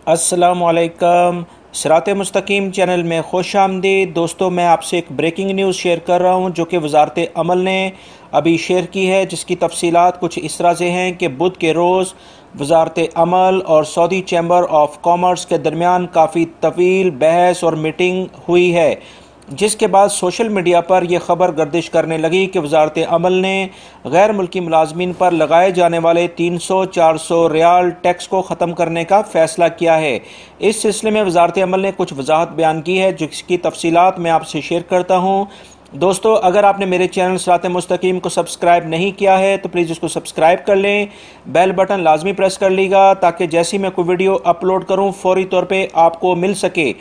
अस्सलामुअलैकुम। सिरात मुस्तकीम चैनल में खुश आमदीद। दोस्तों, मैं आपसे एक ब्रेकिंग न्यूज़ शेयर कर रहा हूं जो कि वजारत अमल ने अभी शेयर की है, जिसकी तफसीलात कुछ इस तरह से हैं कि बुध के रोज़ वजारत अमल और सऊदी चैम्बर ऑफ कॉमर्स के दरमियान काफ़ी तवील बहस और मीटिंग हुई है, जिसके बाद सोशल मीडिया पर यह ख़बर गर्दिश करने लगी कि वजारत अमल ने गैर मुल्की मुलाजमीन पर लगाए जाने वाले 300-400 रियाल टैक्स को ख़त्म करने का फ़ैसला किया है। इस सिलसिले में वजारत अमल ने कुछ वजाहत बयान की है, जिसकी तफसीलात मैं आपसे शेयर करता हूँ। दोस्तों, अगर आपने मेरे चैनल सिरात मुस्तकीम को सब्सक्राइब नहीं किया है तो प्लीज़ इसको सब्सक्राइब कर लें, बेल बटन लाजमी प्रेस कर लीजिएगा ताकि जैसी मैं कोई वीडियो अपलोड करूँ फौरी तौर पर आपको मिल सके।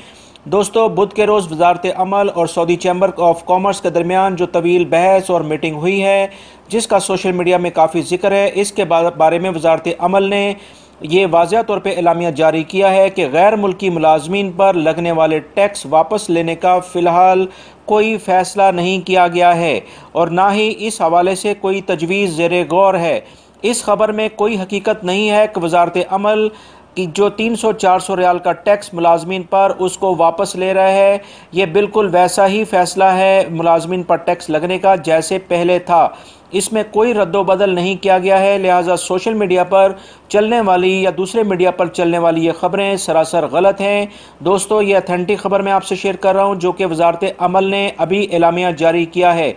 दोस्तों, बुध के रोज़ वजारत अमल और सऊदी चैम्बर ऑफ कॉमर्स के दरमियान जो तवील बहस और मीटिंग हुई है, जिसका सोशल मीडिया में काफ़ी जिक्र है, इसके बारे में वजारत अमल ने ये वाज़ह तौर पे एलामिया जारी किया है कि गैर मुल्की मुलाजमीन पर लगने वाले टैक्स वापस लेने का फ़िलहाल कोई फ़ैसला नहीं किया गया है और ना ही इस हवाले से कोई तजवीज़ ज़ेरे गौर है। इस खबर में कोई हकीकत नहीं है कि वजारत अमल कि जो 300-400 रियाल का टैक्स मुलाजमीन पर उसको वापस ले रहा है। ये बिल्कुल वैसा ही फ़ैसला है मुलाजमीन पर टैक्स लगने का जैसे पहले था, इसमें कोई रद्दोबदल नहीं किया गया है। लिहाजा सोशल मीडिया पर चलने वाली या दूसरे मीडिया पर चलने वाली ये ख़बरें सरासर गलत हैं। दोस्तों, ये अथेंटिक ख़बर मैं आपसे शेयर कर रहा हूँ जो कि वजारत अमल ने अभी एलामिया जारी किया है।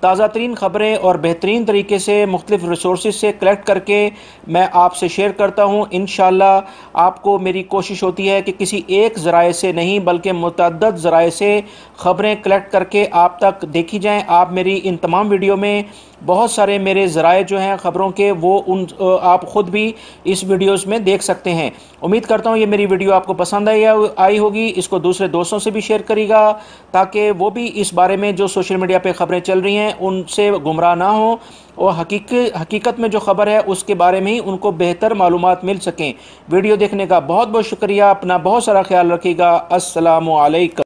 ताज़ा तरीन ख़बरें और बेहतरीन तरीके से मुख्तलिफ़ रिसोर्सेज से कलेक्ट करके मैं आपसे शेयर करता हूँ। इंशाअल्लाह आपको मेरी कोशिश होती है कि किसी एक ज़राए से नहीं बल्कि मुतअद्दद ज़राए से ख़बरें कलेक्ट करके आप तक देखी जाएँ। आप मेरी इन तमाम वीडियो में बहुत सारे मेरे ज़राए जो हैं ख़बरों के, वो आप ख़ुद भी इस वीडियोस में देख सकते हैं। उम्मीद करता हूँ ये मेरी वीडियो आपको पसंद आई होगी। इसको दूसरे दोस्तों से भी शेयर करिएगा ताकि वो भी इस बारे में जो सोशल मीडिया पे ख़बरें चल रही हैं उनसे गुमराह ना हो और हकीकत में जो ख़बर है उसके बारे में ही उनको बेहतर मालूमात मिल सकें। वीडियो देखने का बहुत बहुत शुक्रिया। अपना बहुत सारा ख्याल रखिएगा। अस्सलामु अलैकुम।